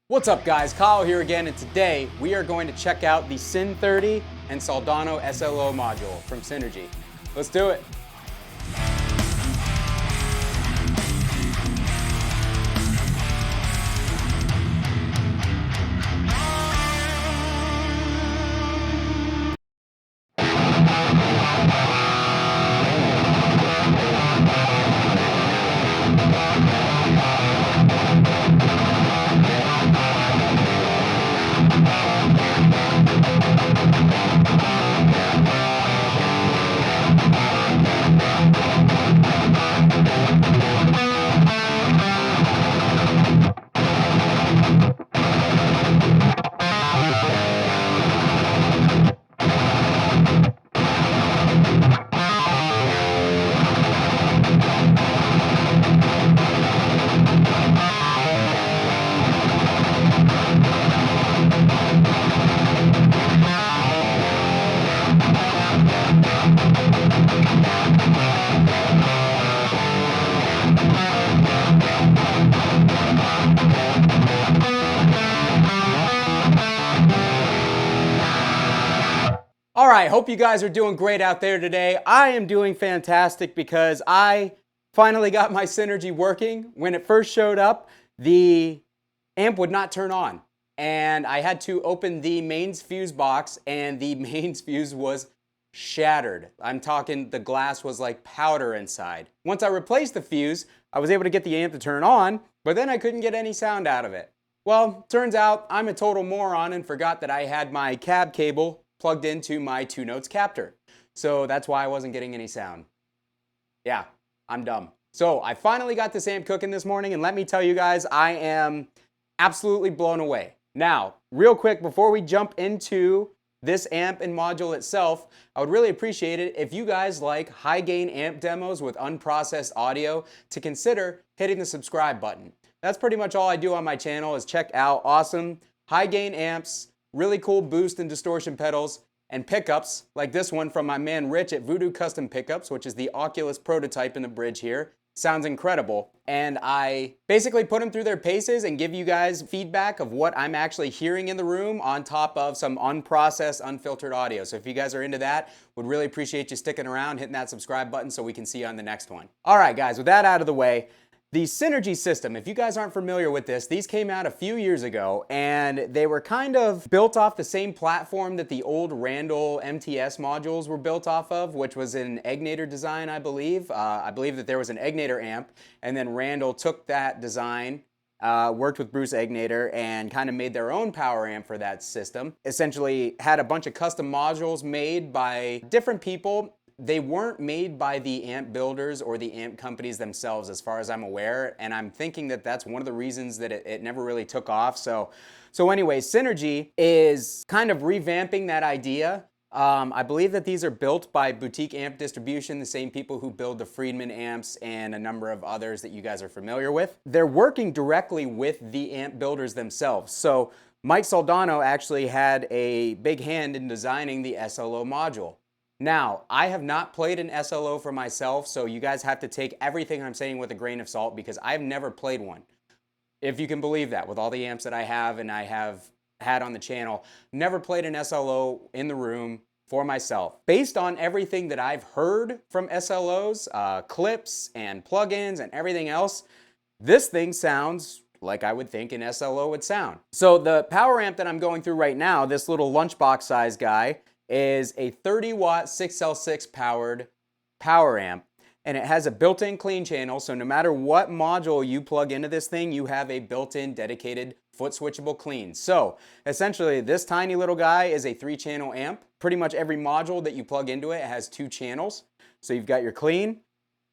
What's up guys, Kyle here again, and today we are going to check out the SYN30 and Soldano SLO module from Synergy. Let's do it. All right, hope you guys are doing great out there today. I am doing fantastic because I finally got my Synergy working. When it first showed up, the amp would not turn on, and I had to open the mains fuse box, and the mains fuse was shattered. I'm talking the glass was like powder inside. Once I replaced the fuse, I was able to get the amp to turn on, but then I couldn't get any sound out of it. Well, turns out I'm a total moron and forgot that I had my cab cable plugged into my 2-notes captor. So that's why I wasn't getting any sound. Yeah, I'm dumb. So I finally got this amp cooking this morning, and let me tell you guys, I am absolutely blown away. Now, real quick, before we jump into this amp and module itself, I would really appreciate it if you guys like high gain amp demos with unprocessed audio to consider hitting the subscribe button. That's pretty much all I do on my channel is check out awesome high gain amps, really cool boost and distortion pedals, and pickups like this one from my man Rich at Voodoo Custom Pickups, which is the Oculus prototype in the bridge here. Sounds incredible. And I basically put them through their paces and give you guys feedback of what I'm actually hearing in the room on top of some unprocessed, unfiltered audio. So if you guys are into that, would really appreciate you sticking around, hitting that subscribe button so we can see you on the next one. All right, guys, with that out of the way, the Synergy system, if you guys aren't familiar with this, these came out a few years ago, and they were kind of built off the same platform that the old Randall MTS modules were built off of, which was an Egnator design, I believe. I believe that there was an Egnator amp, and then Randall took that design, worked with Bruce Egnator, and kind of made their own power amp for that system. Essentially had a bunch of custom modules made by different people. They weren't made by the amp builders or the amp companies themselves, as far as I'm aware, and I'm thinking that that's one of the reasons that it never really took off. So anyway, Synergy is kind of revamping that idea. I believe that these are built by Boutique Amp Distribution, the same people who build the Friedman amps and a number of others that you guys are familiar with. They're working directly with the amp builders themselves. So Mike Soldano actually had a big hand in designing the SLO module. Now, I have not played an SLO for myself, so you guys have to take everything I'm saying with a grain of salt because I've never played one. If you can believe that, with all the amps that I have and I have had on the channel, never played an SLO in the room for myself. Based on everything that I've heard from SLOs, clips and plugins and everything else, this thing sounds like I would think an SLO would sound. So the power amp that I'm going through right now, this little lunchbox size guy, is a 30-watt 6L6 powered power amp, and it has a built-in clean channel, so no matter what module you plug into this thing, you have a built-in dedicated foot switchable clean. So essentially this tiny little guy is a 3-channel amp. Pretty much every module that you plug into it has 2 channels. So you've got your clean,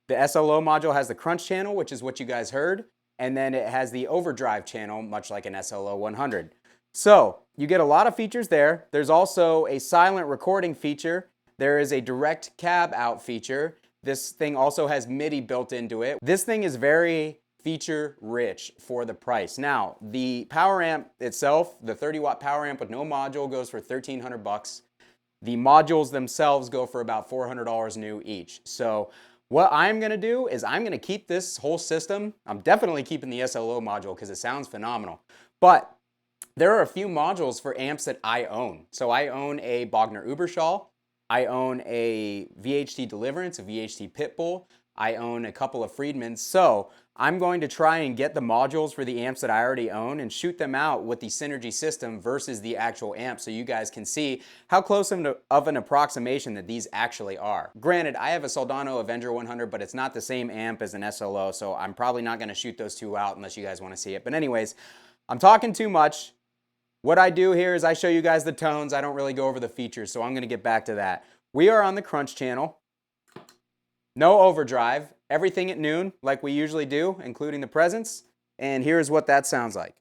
the SLO module has the crunch channel, which is what you guys heard, and then it has the overdrive channel, much like an SLO 100. So you get a lot of features there. There's also a silent recording feature. There is a direct cab out feature. This thing also has MIDI built into it. This thing is very feature rich for the price. Now, the power amp itself, the 30-watt power amp with no module, goes for $1,300. The modules themselves go for about $400 new each. So what I'm gonna do is I'm gonna keep this whole system. I'm definitely keeping the SLO module because it sounds phenomenal. But there are a few modules for amps that I own. So I own a Wagner Überschall, I own a VHT Deliverance, a VHT Pitbull, I own a couple of Friedmans. So I'm going to try and get the modules for the amps that I already own and shoot them out with the Synergy system versus the actual amp so you guys can see how close of an approximation that these actually are. Granted, I have a Soldano Avenger 100, but it's not the same amp as an SLO, so I'm probably not going to shoot those two out unless you guys want to see it. But anyways, I'm talking too much. What I do here is I show you guys the tones. I don't really go over the features, so I'm going to get back to that. We are on the Crunch channel. No overdrive. Everything at noon, like we usually do, including the presence. And here's what that sounds like.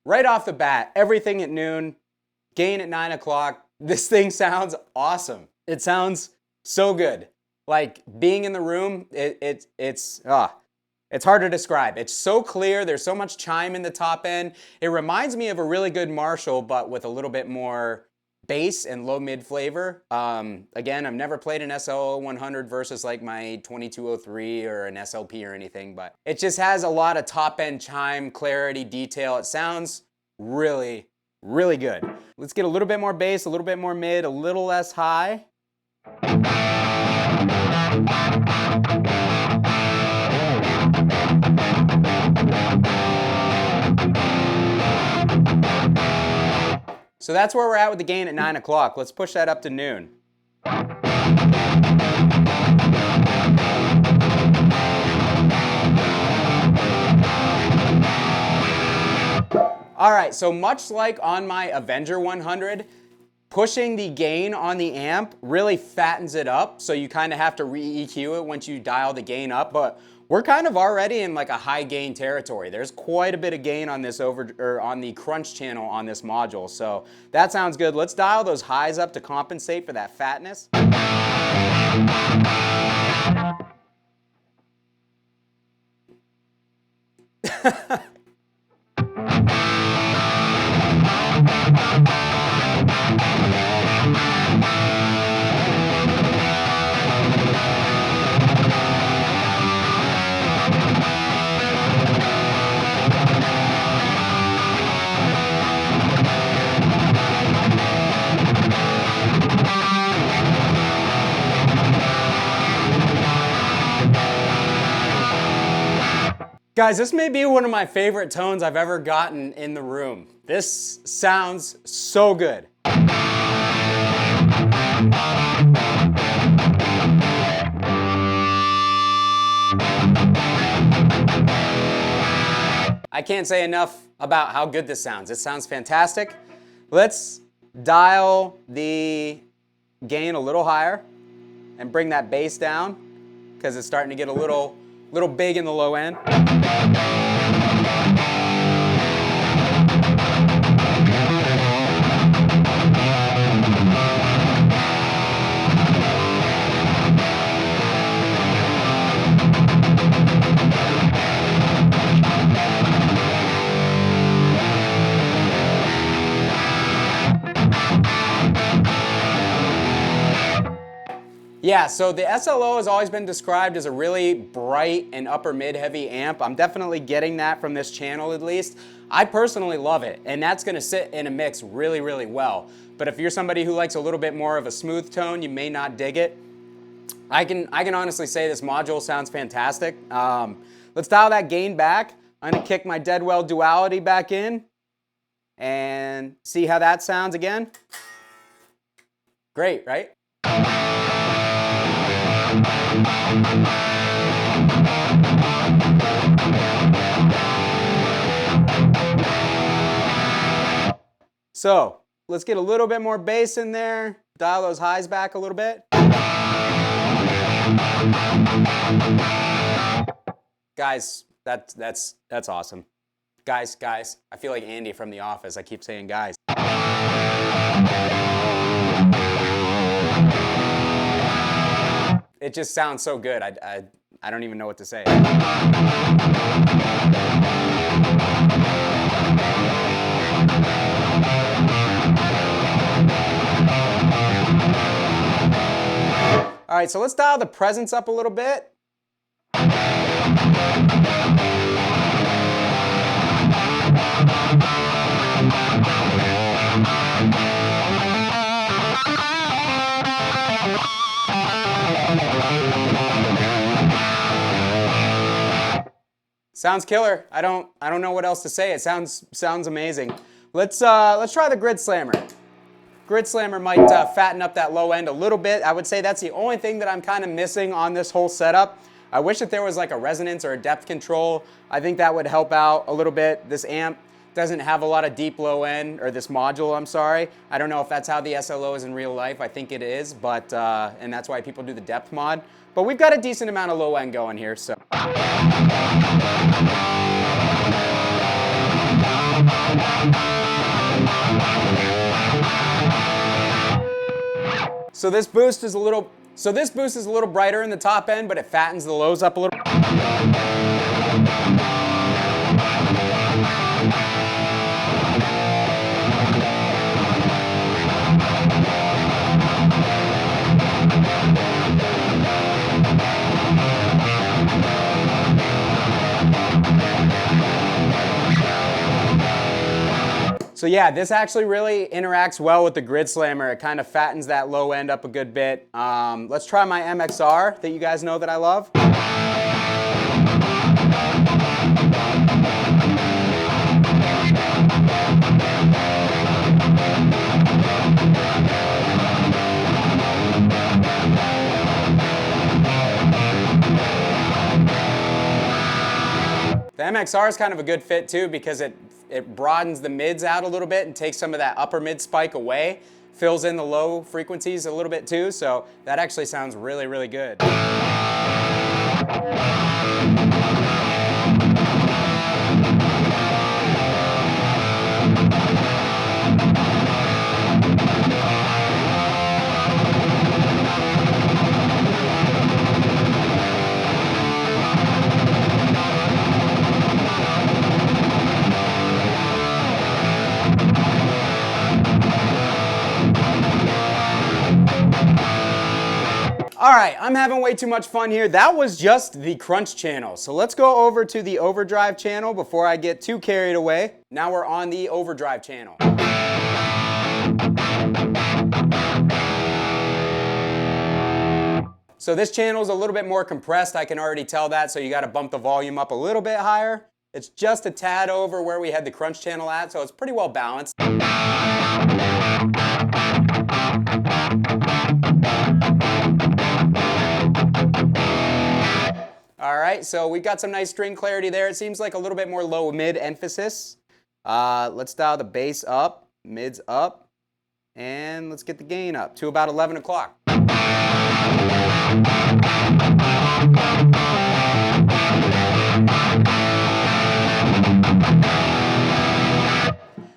Right off the bat, everything at noon, gain at 9 o'clock. This thing sounds awesome. It sounds so good. Like being in the room, it's hard to describe. It's so clear. There's so much chime in the top end. It reminds me of a really good Marshall, but with a little bit more bass and low mid flavor. Again, I've never played an SLO 100 versus like my 2203 or an SLP or anything, but it just has a lot of top end chime, clarity, detail. It sounds really, really good. Let's get a little bit more bass, a little bit more mid, a little less high. So that's where we're at with the gain at 9 o'clock. Let's push that up to noon. All right, so much like on my Avenger 100, pushing the gain on the amp really fattens it up, so you kind of have to re-EQ it once you dial the gain up, but we're kind of already in like a high gain territory. There's quite a bit of gain on this on the Crunch channel on this module, so that sounds good. Let's dial those highs up to compensate for that fatness. Guys, this may be one of my favorite tones I've ever gotten in the room. This sounds so good. I can't say enough about how good this sounds. It sounds fantastic. Let's dial the gain a little higher and bring that bass down because it's starting to get a little big in the low end. Yeah, so the SLO has always been described as a really bright and upper mid heavy amp. I'm definitely getting that from this channel at least. I personally love it, and that's gonna sit in a mix really, really well. But if you're somebody who likes a little bit more of a smooth tone, you may not dig it. I can honestly say this module sounds fantastic. Let's dial that gain back. I'm gonna kick my Deadweald Duality back in and see how that sounds again. Great, right? So let's get a little bit more bass in there, dial those highs back a little bit. Guys, that's awesome. Guys, I feel like Andy from The Office. I keep saying guys. It just sounds so good. I don't even know what to say. right, so let's dial the presence up a little bit. Sounds killer. I don't know what else to say. It sounds amazing. Let's try the grid slammer. Grid slammer might fatten up that low end a little bit. I would say that's the only thing that I'm kind of missing on this whole setup. I wish that there was like a resonance or a depth control. I think that would help out a little bit. This amp doesn't have a lot of deep low end, or this module, I'm sorry. I don't know if that's how the SLO is in real life. I think it is, but and that's why people do the depth mod. But we've got a decent amount of low end going here, so. So this boost is a little brighter in the top end, but it fattens the lows up a little. So yeah, this actually really interacts well with the grid slammer. It kind of fattens that low end up a good bit. Let's try my MXR that you guys know that I love. The MXR is kind of a good fit too because it broadens the mids out a little bit and takes some of that upper mid spike away, fills in the low frequencies a little bit too, so that actually sounds really, really good. All right, I'm having way too much fun here. That was just the crunch channel. So let's go over to the overdrive channel before I get too carried away. Now we're on the overdrive channel. So this channel is a little bit more compressed. I can already tell that, so you got to bump the volume up a little bit higher. It's just a tad over where we had the crunch channel at, so it's pretty well balanced. All right, so we've got some nice string clarity there. It seems like a little bit more low mid emphasis. Let's dial the bass up, mids up, and let's get the gain up to about 11 o'clock.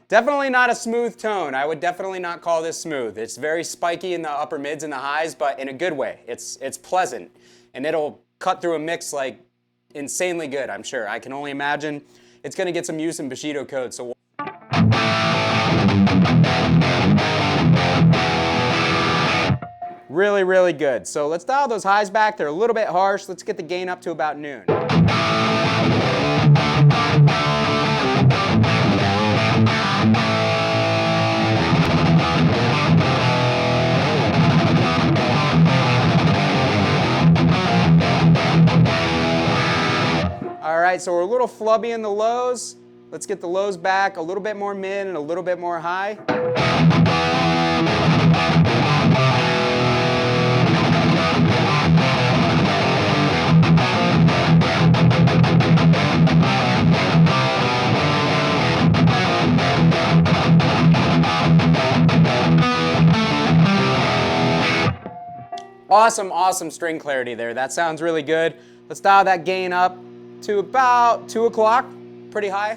Definitely not a smooth tone. I would definitely not call this smooth. It's very spiky in the upper mids and the highs, but in a good way. It's pleasant, and it'll cut through a mix like insanely good, I'm sure. I can only imagine it's going to get some use in Bushido code. So really, really good. So let's dial those highs back. They're a little bit harsh. Let's get the gain up to about noon. All right, so we're a little flubby in the lows. Let's get the lows back, a little bit more mid and a little bit more high. Awesome, awesome string clarity there. That sounds really good. Let's dial that gain up to about 2 o'clock, pretty high.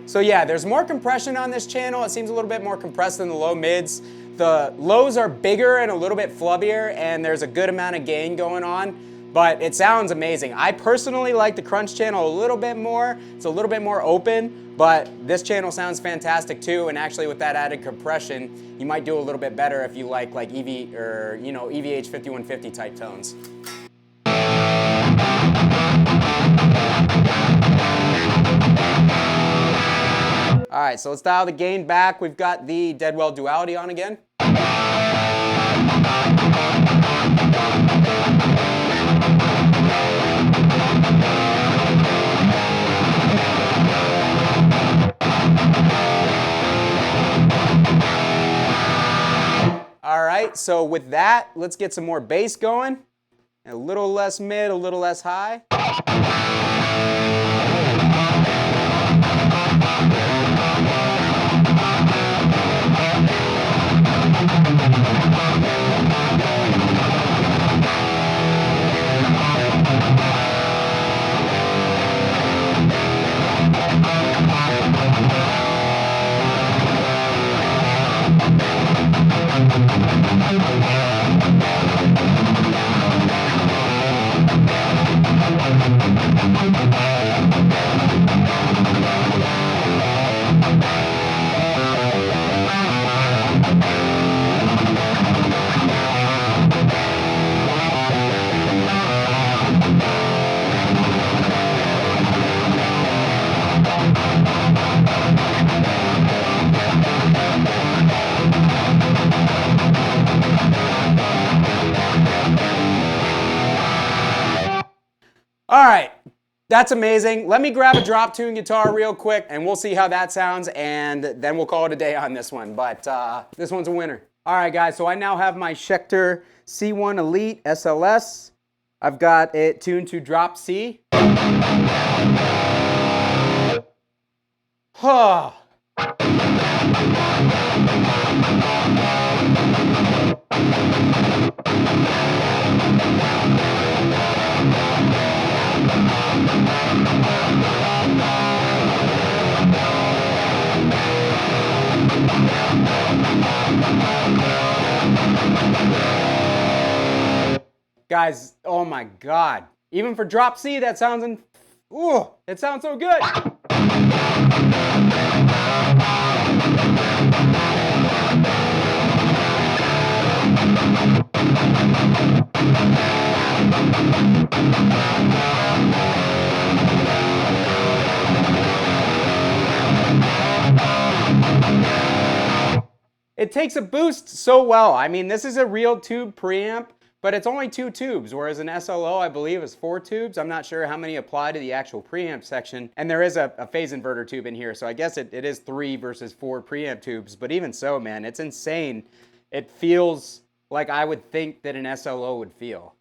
So yeah, there's more compression on this channel. It seems a little bit more compressed than the low mids. The lows are bigger and a little bit flubbier, and there's a good amount of gain going on. but it sounds amazing. I personally like the crunch channel a little bit more. It's a little bit more open, but this channel sounds fantastic too. And actually with that added compression, you might do a little bit better if you like EV or EVH 5150 type tones. All right, so let's dial the gain back. We've got the Deadweald Duality on again. All right, so with that, let's get some more bass going. A little less mid, a little less high. All right, that's amazing. Let me grab a drop tune guitar real quick and we'll see how that sounds, and then we'll call it a day on this one, but this one's a winner. All right guys, so I now have my Schecter C1 Elite SLS. I've got it tuned to drop C. Huh. Guys, oh my God. Even for drop C, that sounds, ooh, it sounds so good. It takes a boost so well. I mean, this is a real tube preamp, but it's only 2 tubes, whereas an SLO, I believe, is 4 tubes. I'm not sure how many apply to the actual preamp section. And there is a phase inverter tube in here, so I guess it is 3 versus 4 preamp tubes. But even so, man, it's insane. It feels like I would think that an SLO would feel.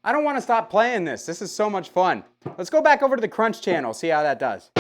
I don't want to stop playing this. This is so much fun. Let's go back over to the crunch channel, see how that does.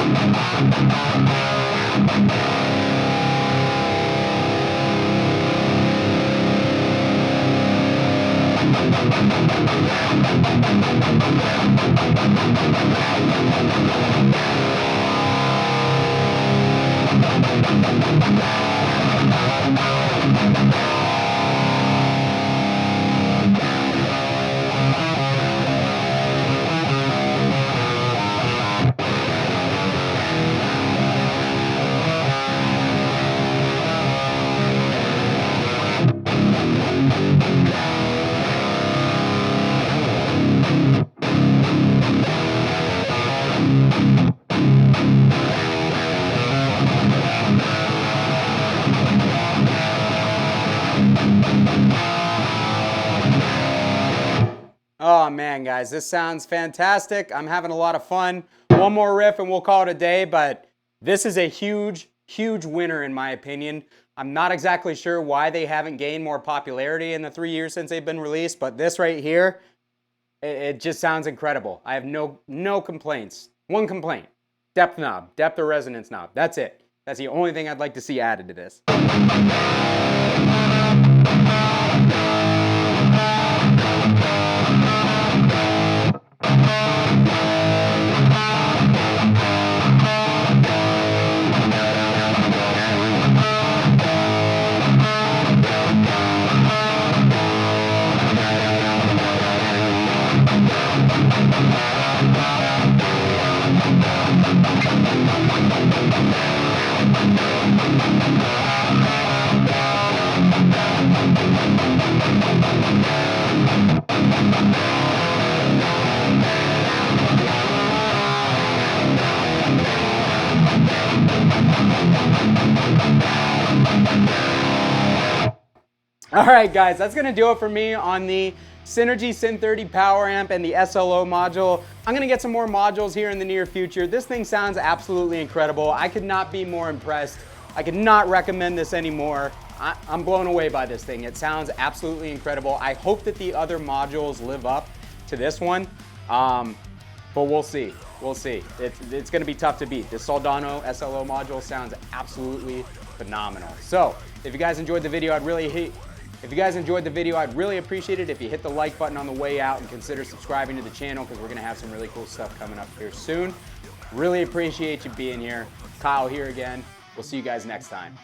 Oh man, guys, this sounds fantastic. I'm having a lot of fun. One more riff and we'll call it a day, but this is a huge, huge winner in my opinion. I'm not exactly sure why they haven't gained more popularity in the 3 years since they've been released, but this right here, it just sounds incredible. I have no complaints. One complaint, depth knob, depth or resonance knob. That's it. That's the only thing I'd like to see added to this. All right, guys, that's gonna do it for me on the Synergy Syn 30 power amp and the SLO module. I'm gonna get some more modules here in the near future. This thing sounds absolutely incredible. I could not be more impressed. I could not recommend this anymore. I'm blown away by this thing. It sounds absolutely incredible. I hope that the other modules live up to this one, but we'll see. We'll see. It's gonna be tough to beat. This Soldano SLO module sounds absolutely phenomenal. So, if you guys enjoyed the video, I'd really appreciate it if you hit the like button on the way out and consider subscribing to the channel because we're going to have some really cool stuff coming up here soon. Really appreciate you being here. Kyle here again. We'll see you guys next time.